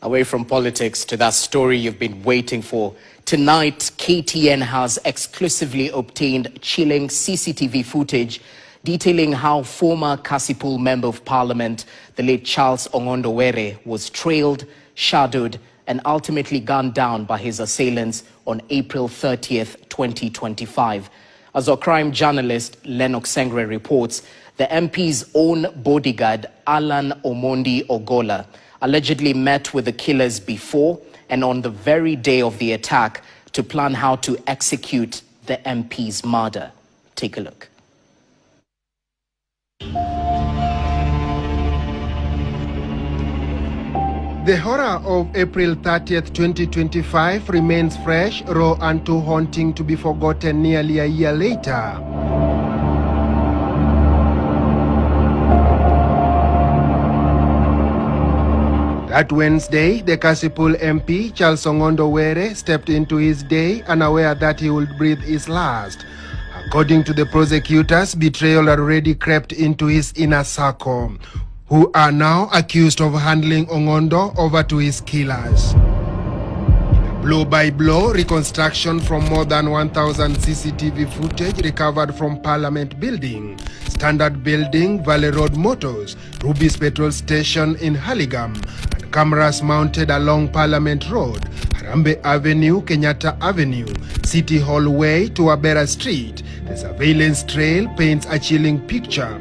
Away from politics to that story you've been waiting for. Tonight, KTN has exclusively obtained chilling CCTV footage detailing how former Kasipul Member of Parliament, the late Charles Ongondo Were, was trailed, shadowed, and ultimately gunned down by his assailants on April 30th, 2025. As our crime journalist Lennox Sengre reports, the MP's own bodyguard, Alan Omondi Ogola, allegedly met with the killers before and on the very day of the attack to plan how to execute the MP's murder. Take a look. The horror of April 30th, 2025 remains fresh, raw and too haunting to be forgotten nearly a year later. That Wednesday, the Kasipul MP, Charles Ongondo Were, stepped into his day unaware that he would breathe his last. According to the prosecutors, betrayal had already crept into his inner circle, who are now accused of handing Ongondo over to his killers. Blow-by-blow reconstruction from more than 1,000 CCTV footage recovered from Parliament Building, Standard Building, Valley Road Motors, Ruby's Petrol Station in Haligam, and cameras mounted along Parliament Road, Harambe Avenue, Kenyatta Avenue, City Hall Way to Abera Street. The surveillance trail paints a chilling picture.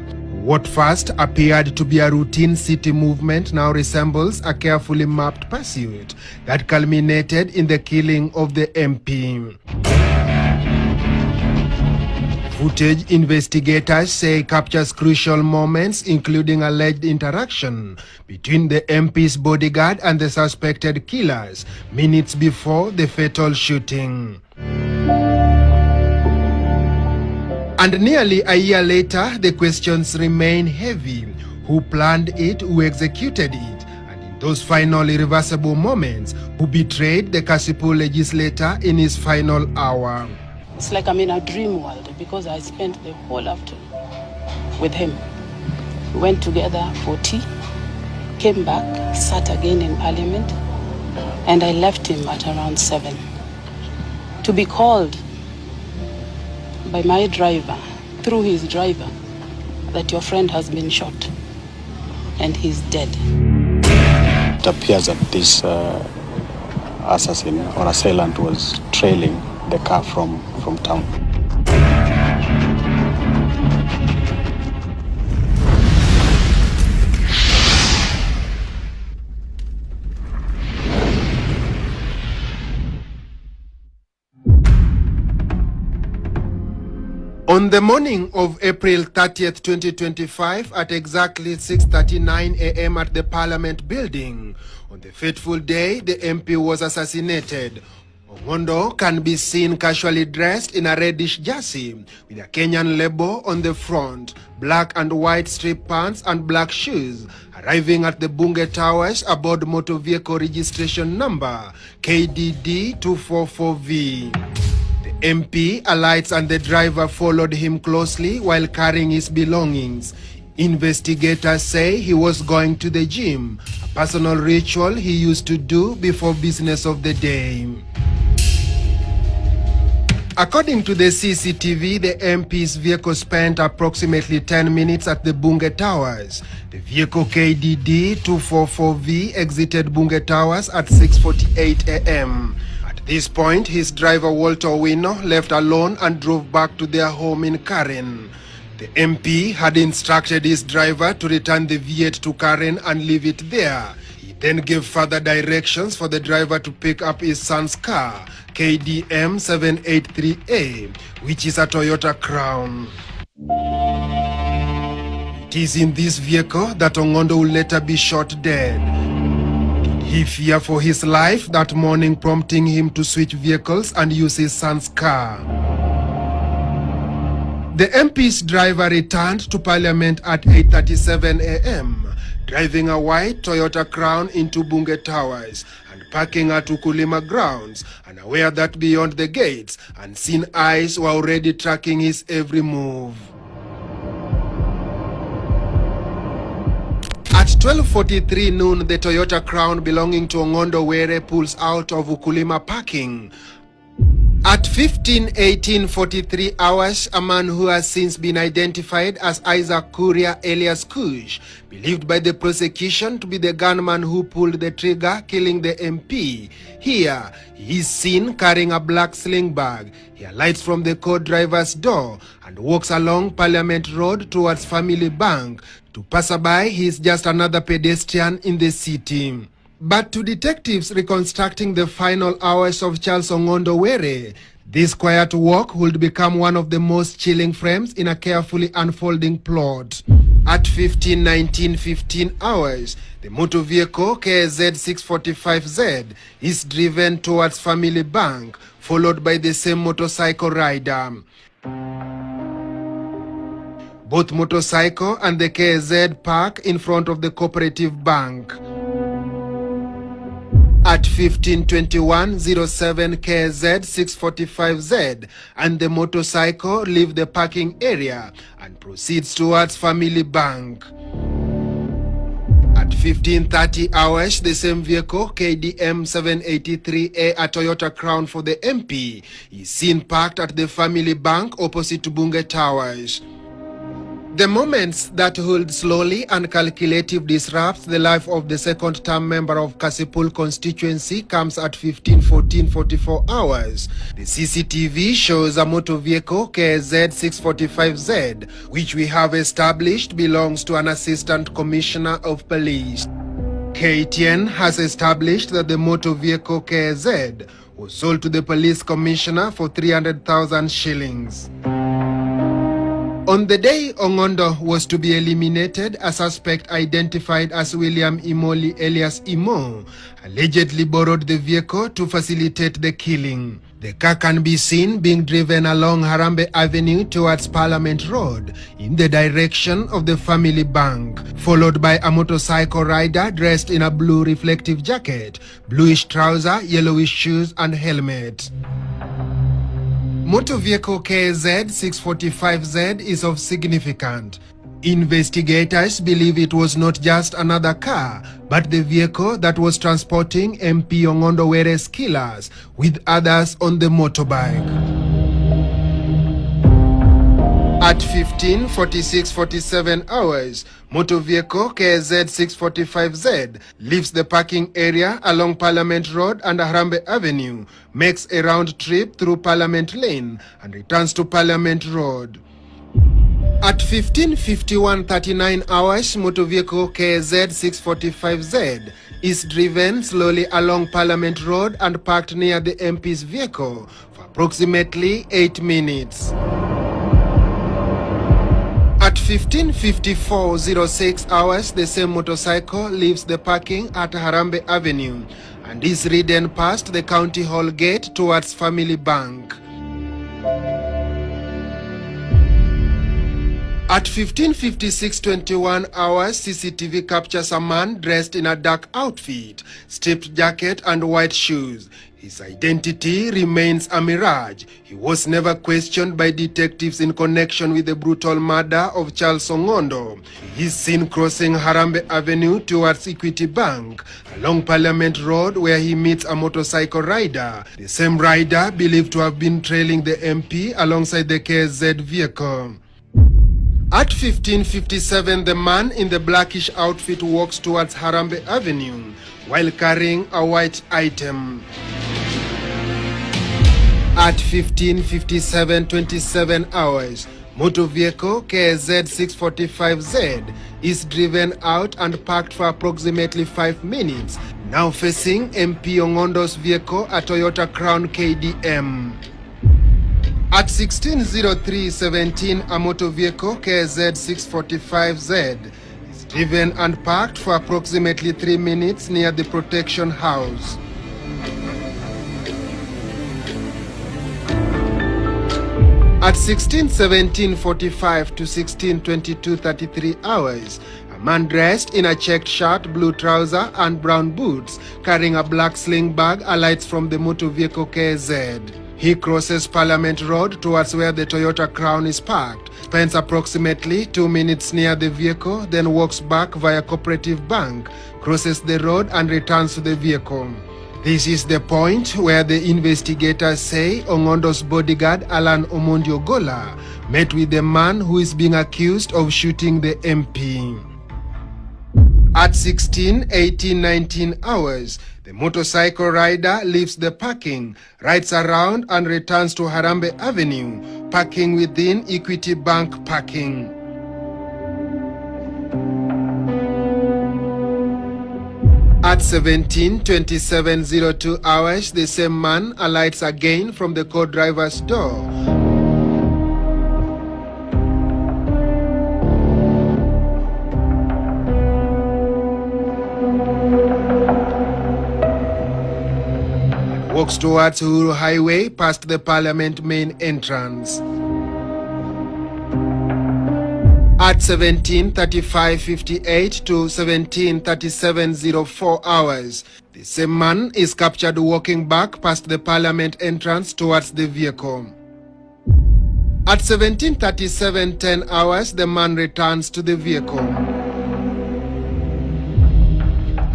What first appeared to be a routine city movement now resembles a carefully mapped pursuit that culminated in the killing of the MP. Footage investigators say captures crucial moments, including alleged interaction between the MP's bodyguard and the suspected killers minutes before the fatal shooting. And nearly a year later, the questions remain heavy. Who planned it? Who executed it? And in those final irreversible moments, who betrayed the Kasipul legislator in his final hour? It's like I'm in a dream world because I spent the whole afternoon with him. We went together for tea, came back, sat again in Parliament, and I left him at around 7. To be called by my driver, through his driver, that your friend has been shot and he's dead. It appears that this assassin or assailant was trailing the car from town. On the morning of April 30th, 2025, at exactly 6:39 a.m. at the Parliament Building, on the fateful day the MP was assassinated, Ongondo can be seen casually dressed in a reddish jersey with a Kenyan label on the front, black and white strip pants and black shoes, arriving at the Bunge Towers aboard motor vehicle registration number KDD 244V. MP alights and the driver followed him closely while carrying his belongings. Investigators say he was going to the gym, a personal ritual he used to do before business of the day. According to the CCTV, the MP's vehicle spent approximately 10 minutes at the Bunge Towers. The vehicle KDD 244V exited Bunge Towers at 6:48 a.m. At this point, his driver Walter Owino left alone and drove back to their home in Karen. The MP had instructed his driver to return the V8 to Karen and leave it there. He then gave further directions for the driver to pick up his son's car, KDM 783A, which is a Toyota Crown. It is in this vehicle that Ongondo will later be shot dead. He feared for his life that morning, prompting him to switch vehicles and use his son's car. The MP's driver returned to Parliament at 8:37 a.m., driving a white Toyota Crown into Bunge Towers and parking at Ukulima grounds, unaware that beyond the gates, unseen eyes were already tracking his every move. At 12:43 noon, the Toyota Crown belonging to Ongondo Were pulls out of Ukulima parking. At 15:43 hours, a man who has since been identified as Isaac Kuria alias Kush, believed by the prosecution to be the gunman who pulled the trigger killing the MP. Here, he is seen carrying a black sling bag. He alights from the co-driver's door and walks along Parliament Road towards Family Bank. To passerby, he is just another pedestrian in the city. But to detectives reconstructing the final hours of Charles Ongondo Were, this quiet walk would become one of the most chilling frames in a carefully unfolding plot. At 15:15 hours, the motor vehicle KZ 645Z is driven towards Family Bank, followed by the same motorcycle rider. Both motorcycle and the KZ park in front of the Cooperative Bank. At 15:21:07, KZ 645Z and the motorcycle leave the parking area and proceeds towards Family Bank. At 15:30 hours, the same vehicle, KDM 783A, a Toyota Crown for the MP, is seen parked at the Family Bank opposite to Bunge Towers. The moments that hold slowly and calculative disrupts the life of the second-term member of Kasipul constituency comes at 15:44 hours. The CCTV shows a motor vehicle KZ 645Z, which we have established belongs to an assistant commissioner of police. KTN has established that the motor vehicle KZ was sold to the police commissioner for 300,000 shillings. On the day Ongondo was to be eliminated, a suspect identified as William Imoli alias Imo allegedly borrowed the vehicle to facilitate the killing. The car can be seen being driven along Harambe Avenue towards Parliament Road in the direction of the Family Bank, followed by a motorcycle rider dressed in a blue reflective jacket, bluish trouser, yellowish shoes and helmet. Motor vehicle KZ 645Z is of significance. Investigators believe it was not just another car, but the vehicle that was transporting MP Ongondo Were's killers with others on the motorbike. At 15:46:47 hours, motor vehicle KZ 645Z leaves the parking area along Parliament Road and Harambe Avenue, makes a round trip through Parliament Lane and returns to Parliament Road. At 15:51:39 hours, motor vehicle KZ 645Z is driven slowly along Parliament Road and parked near the MP's vehicle for approximately 8 minutes. At 15:54:06 hours, the same motorcycle leaves the parking at Harambe Avenue and is ridden past the County Hall gate towards Family Bank. At 15:56:21 hours, CCTV captures a man dressed in a dark outfit, striped jacket and white shoes. His identity remains a mirage. He was never questioned by detectives in connection with the brutal murder of Charles Ongondo. He is seen crossing Harambe Avenue towards Equity Bank, along Parliament Road, where he meets a motorcycle rider, the same rider believed to have been trailing the MP alongside the KZ vehicle. At 15:57, the man in the blackish outfit walks towards Harambe Avenue while carrying a white item. At 15:57:27 hours, motor vehicle KZ 645Z is driven out and parked for approximately 5 minutes, now facing MP Ongondo's vehicle, a Toyota Crown KDM. At 16:03:17, a motor vehicle KZ 645Z is driven and parked for approximately 3 minutes near the Protection House. At 16:17:45 to 16:22:33 hours, a man dressed in a checked shirt, blue trouser and brown boots, carrying a black sling bag, alights from the motor vehicle KZ. He crosses Parliament Road towards where the Toyota Crown is parked, spends approximately 2 minutes near the vehicle, then walks back via Cooperative Bank, crosses the road and returns to the vehicle. This is the point where the investigators say Ong'ondo's bodyguard Alan Omondi Ogolla met with the man who is being accused of shooting the MP. At 16, 18, 19 hours, the motorcycle rider leaves the parking, rides around and returns to Harambee Avenue, parking within Equity Bank parking. At 17:27:02 hours, the same man alights again from the co-driver's door. Walks towards Uhuru Highway past the Parliament main entrance. At 17:35:58 to 17:37:04 hours, the same man is captured walking back past the Parliament entrance towards the vehicle. At 17:37:10 hours, the man returns to the vehicle.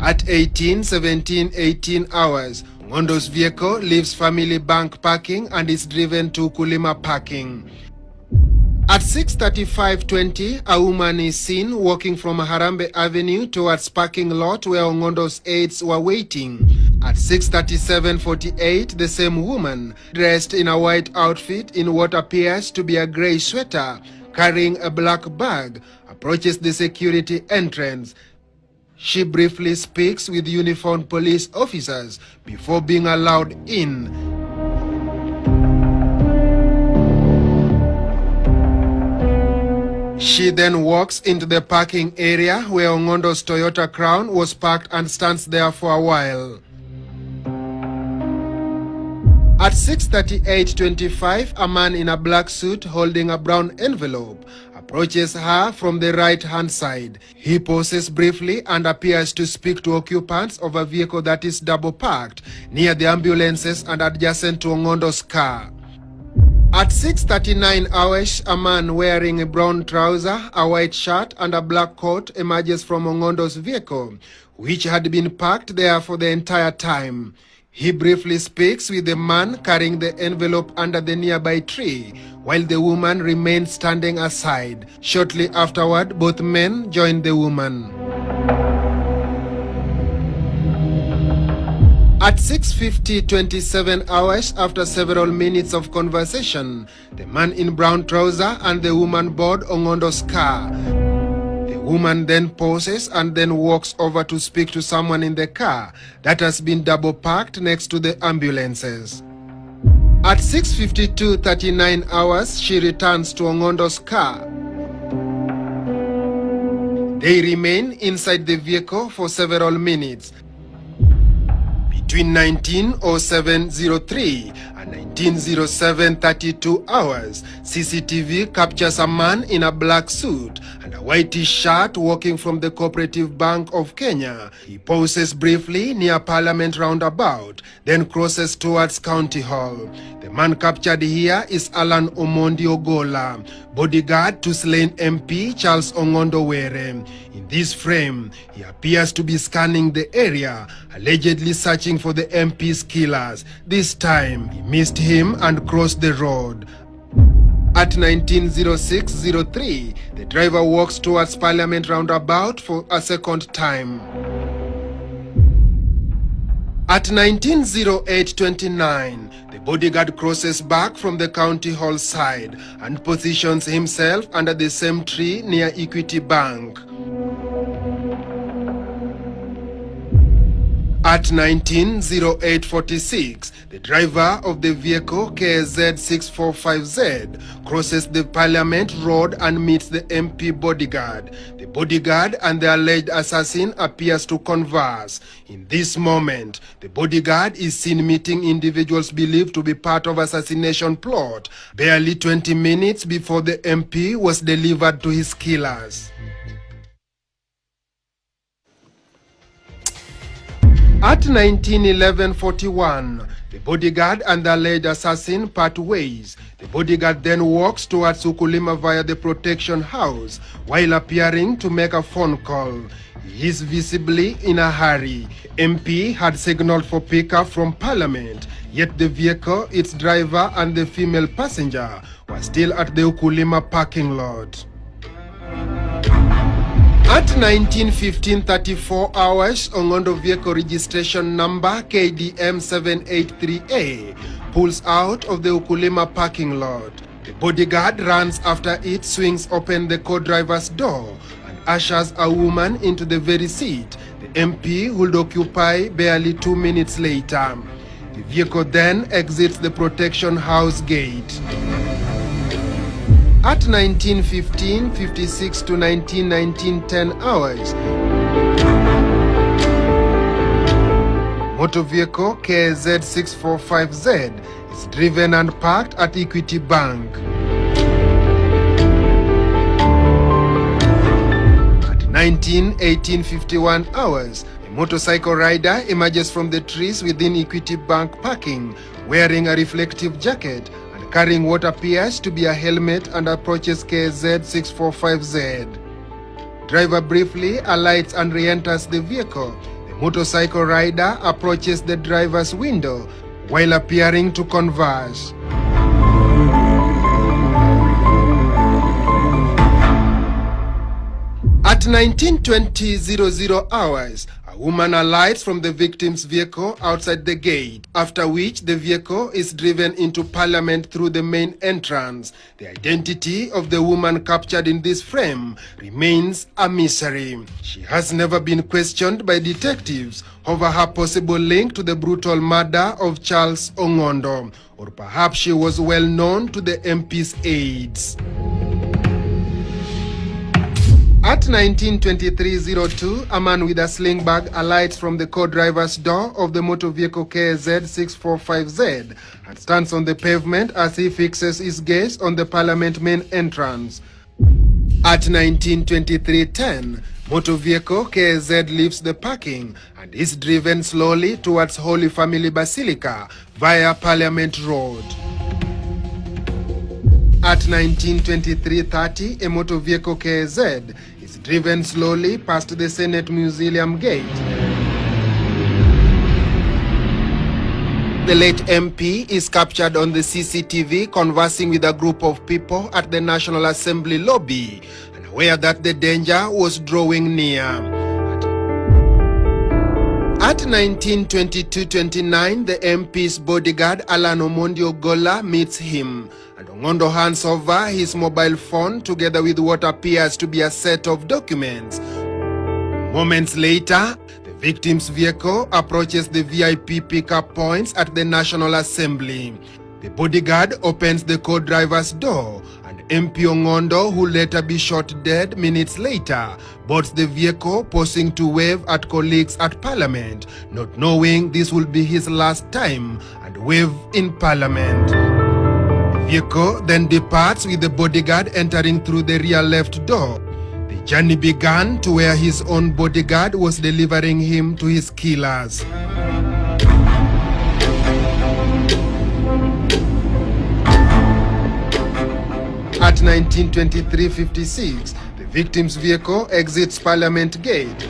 At 18:17:18 hours, Ong'ondo's vehicle leaves Family Bank parking and is driven to Kulima parking. At 6:35:20, a woman is seen walking from Harambee Avenue towards parking lot where Ong'ondo's aides were waiting. At 6:37:48, the same woman, dressed in a white outfit in what appears to be a grey sweater, carrying a black bag, approaches the security entrance. She briefly speaks with uniformed police officers before being allowed in. She then walks into the parking area where Ong'ondo's Toyota Crown was parked and stands there for a while. At 6:38:25, a man in a black suit holding a brown envelope approaches her from the right-hand side. He pauses briefly and appears to speak to occupants of a vehicle that is double parked near the ambulances and adjacent to Ong'ondo's car. At 6:39 hours, a man wearing a brown trouser, a white shirt and a black coat emerges from Ong'ondo's vehicle, which had been parked there for the entire time. He briefly speaks with the man carrying the envelope under the nearby tree, while the woman remains standing aside. Shortly afterward, both men join the woman. At 6:50:27 hours, after several minutes of conversation, the man in brown trouser and the woman board Ong'ondo's car. The woman then pauses and then walks over to speak to someone in the car that has been double parked next to the ambulances. At 6:52:39 hours, she returns to Ong'ondo's car. They remain inside the vehicle for several minutes. Between 19:07:03 and 19:07:32 hours, CCTV captures a man in a black suit and a whitish shirt walking from the Cooperative Bank of Kenya. He pauses briefly near Parliament roundabout, then crosses towards County Hall. The man captured here is Alan Omondi Ogolla, bodyguard to slain MP Charles Ong'ondo Were. In this frame, he appears to be scanning the area, allegedly searching for the MP's killers. This time, he missed him and crossed the road. At 19:06:03, the driver walks towards Parliament roundabout for a second time. At 19:08:29, the bodyguard crosses back from the County Hall side and positions himself under the same tree near Equity Bank. At 19:08:46, the driver of the vehicle KZ645Z crosses the Parliament Road and meets the MP bodyguard. The bodyguard and the alleged assassin appears to converse. In this moment, the bodyguard is seen meeting individuals believed to be part of assassination plot, barely 20 minutes before the MP was delivered to his killers. At 19:11:41, The bodyguard and the alleged assassin part ways. The bodyguard then walks towards Ukulima via the protection house while appearing to make a phone call. He is visibly in a hurry. MP had signaled for pickup from Parliament, yet the vehicle, its driver and the female passenger were still at the Ukulima parking lot. At 19:34 hours, Ongondo vehicle registration number KDM 783A pulls out of the Ukulima parking lot. The bodyguard runs after it, swings open the co-driver's door and ushers a woman into the very seat the MP would occupy barely 2 minutes later. The vehicle then exits the protection house gate. At 19:15:56 to 19:10 hours, motor vehicle KZ 645Z is driven and parked at Equity Bank. At 19:51 hours, a motorcycle rider emerges from the trees within Equity Bank parking, wearing a reflective jacket carrying what appears to be a helmet, and approaches KZ 645Z. Driver briefly alights and re-enters the vehicle. The motorcycle rider approaches the driver's window while appearing to converse. At 19:20 hours, a woman alights from the victim's vehicle outside the gate, after which the vehicle is driven into Parliament through the main entrance. The identity of the woman captured in this frame remains a mystery. She has never been questioned by detectives over her possible link to the brutal murder of Charles Ongondo, or perhaps she was well known to the MP's aides. At 19:23:02, a man with a sling bag alights from the co-driver's door of the motor vehicle KZ 645Z and stands on the pavement as he fixes his gaze on the Parliament main entrance. At 19:23:10, motor vehicle KZ leaves the parking and is driven slowly towards Holy Family Basilica via Parliament Road. At 19:23:30, a motor vehicle KZ is driven slowly past the Senate Mausoleum gate. The late MP is captured on the CCTV conversing with a group of people at the National Assembly lobby, and aware that the danger was drawing near. At 19:22:29, the MP's bodyguard Alan Omondi Ogola meets him, and Ongondo hands over his mobile phone together with what appears to be a set of documents. Moments later, the victim's vehicle approaches the VIP pickup points at the National Assembly. The bodyguard opens the co-driver's door, and MP Ongondo, who later be shot dead minutes later, boards the vehicle, pausing to wave at colleagues at Parliament, not knowing this will be his last time and wave in Parliament. The vehicle then departs with the bodyguard entering through the rear left door. The journey began to where his own bodyguard was delivering him to his killers. At 19:23:56, the victim's vehicle exits Parliament Gate.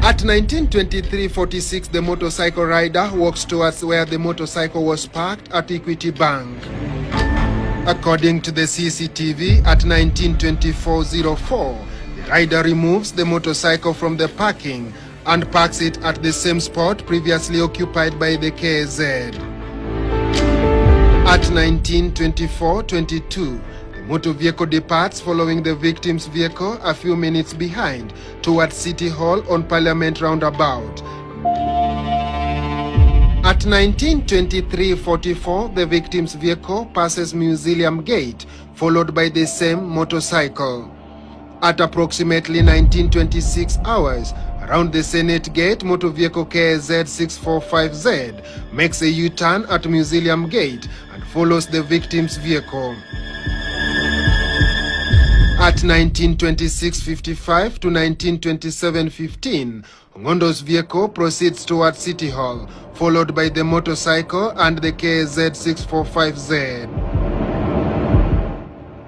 At 19:23:46, the motorcycle rider walks towards where the motorcycle was parked at Equity Bank. According to the CCTV, at 19:24:04, the rider removes the motorcycle from the parking and parks it at the same spot previously occupied by the KZ. At 19:24:22, the motor vehicle departs following the victim's vehicle a few minutes behind towards City Hall on Parliament Roundabout. At 19:23:44, the victim's vehicle passes Mausoleum Gate, followed by the same motorcycle. At approximately 19:26 hours, around the Senate Gate, motor vehicle KZ 645Z makes a U-turn at Mausoleum Gate and follows the victim's vehicle. At 1926-55 to 1927-15, Ongondo's vehicle proceeds towards City Hall, followed by the motorcycle and the KZ 645Z.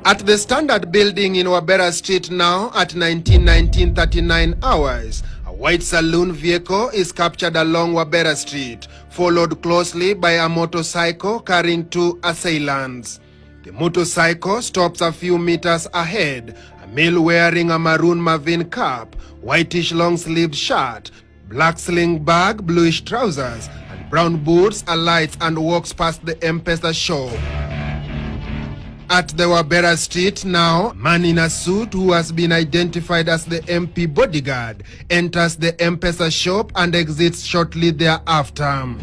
At the Standard Building in Wabera Street now at 19:39 hours, a white saloon vehicle is captured along Wabera Street, followed closely by a motorcycle carrying two assailants. The motorcycle stops a few meters ahead. A male wearing a maroon Marvin cap, whitish long-sleeved shirt, black sling bag, bluish trousers, and brown boots alights and walks past the M-Pesa shop. At the Wabera Street now, a man in a suit who has been identified as the MP bodyguard enters the M-Pesa shop and exits shortly thereafter.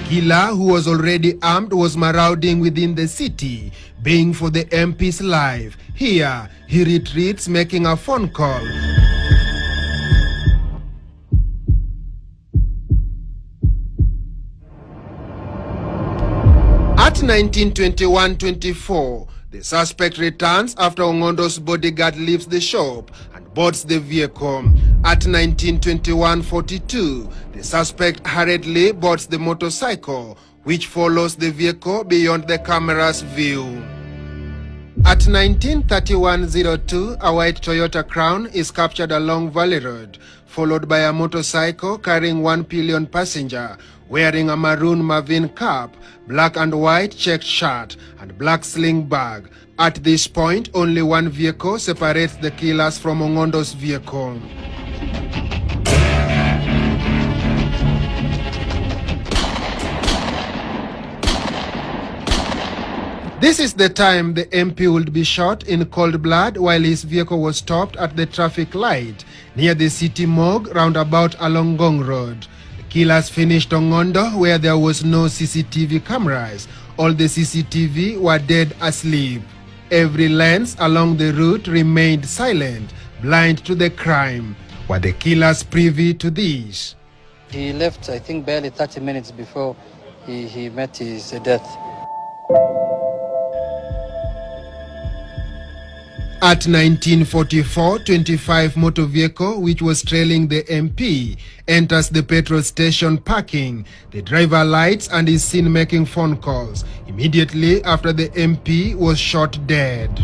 Killer, who was already armed, was marauding within the city, baying for the MP's life. Here, he retreats, making a phone call. At 19:21-24, the suspect returns after Ongondo's bodyguard leaves the shop and boards the vehicle. At 19:21-42, the suspect hurriedly boards the motorcycle, which follows the vehicle beyond the camera's view. At 19:31-02, a white Toyota Crown is captured along Valley Road, followed by a motorcycle carrying one pillion passenger, wearing a maroon Marvin cap, black and white checked shirt, and black sling bag. At this point, only one vehicle separates the killers from Ongondo's vehicle. This is the time the MP would be shot in cold blood while his vehicle was stopped at the traffic light near the city morgue roundabout along Ngong Road. The killers finished Ongondo where there was no CCTV cameras. All the CCTV were dead asleep. Every lens along the route remained silent, blind to the crime. Were the killers privy to this? He left, I think, barely 30 minutes before he met his death. At 19:44, 25 motor vehicle which was trailing the MP enters the petrol station parking. The driver lights and is seen making phone calls. Immediately after, the MP was shot dead.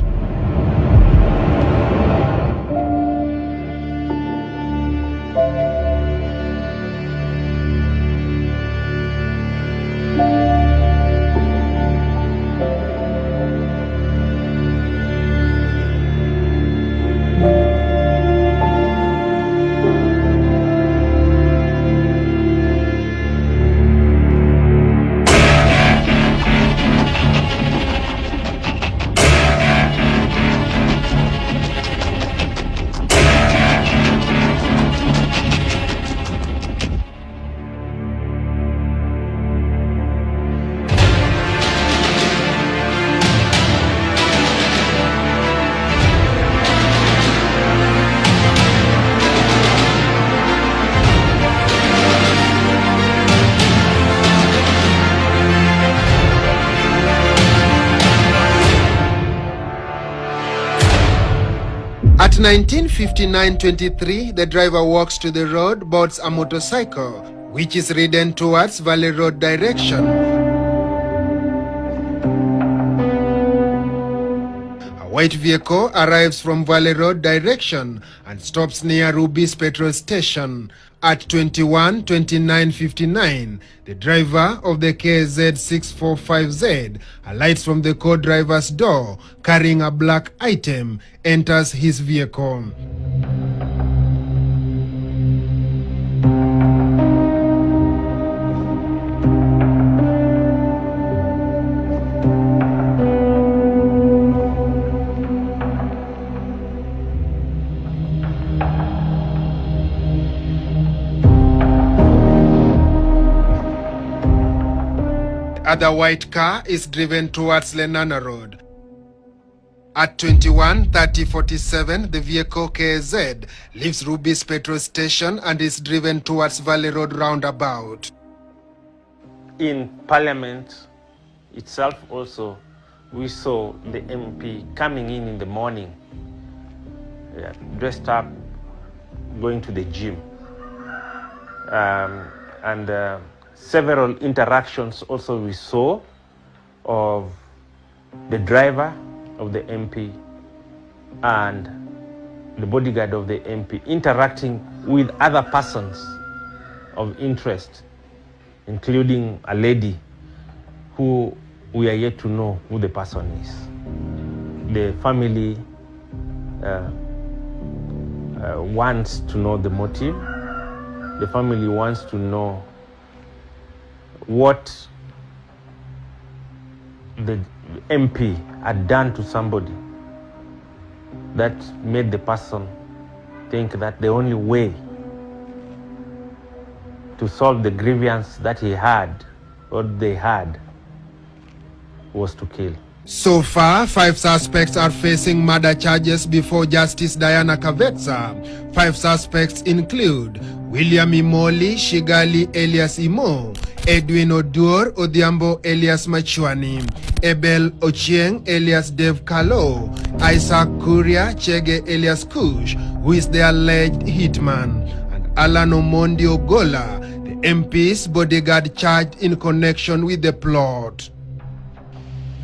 At 19:59-23, the driver walks to the road, boards a motorcycle, which is ridden towards Valley Road direction. A white vehicle arrives from Valley Road direction and stops near Ruby's petrol station. At 21:29:59, the driver of the KZ 645Z alights from the co-driver's door, carrying a black item, enters his vehicle. The white car is driven towards Lenana Road. At 21:30:47, the vehicle KZ leaves Ruby's petrol station and is driven towards Valley Road roundabout. In Parliament itself also, we saw the MP coming in the morning, dressed up, going to the gym. And several interactions also we saw of the driver of the MP and the bodyguard of the MP interacting with other persons of interest, including a lady who we are yet to know who the person is. The family wants to know the motive. The family wants to know what the MP had done to somebody that made the person think that the only way to solve the grievance that he had or they had was to kill. So far, 5 suspects are facing murder charges before Justice Diana Kavetsa. 5 suspects include William Imoli Shigali alias Imo, Edwin Oduor Odhiambo alias Machuani, Abel Ochieng alias Dev Kalo, Isaac Kuria Chege alias Kush, who is the alleged hitman, and Alan Omondi Ogola, the MP's bodyguard charged in connection with the plot.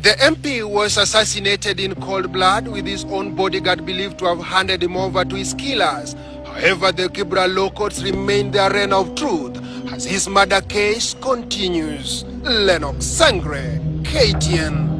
The MP was assassinated in cold blood, with his own bodyguard believed to have handed him over to his killers. However, the Kibra law courts remain the arena of truth as his murder case continues. Lennox Sangre, KTN.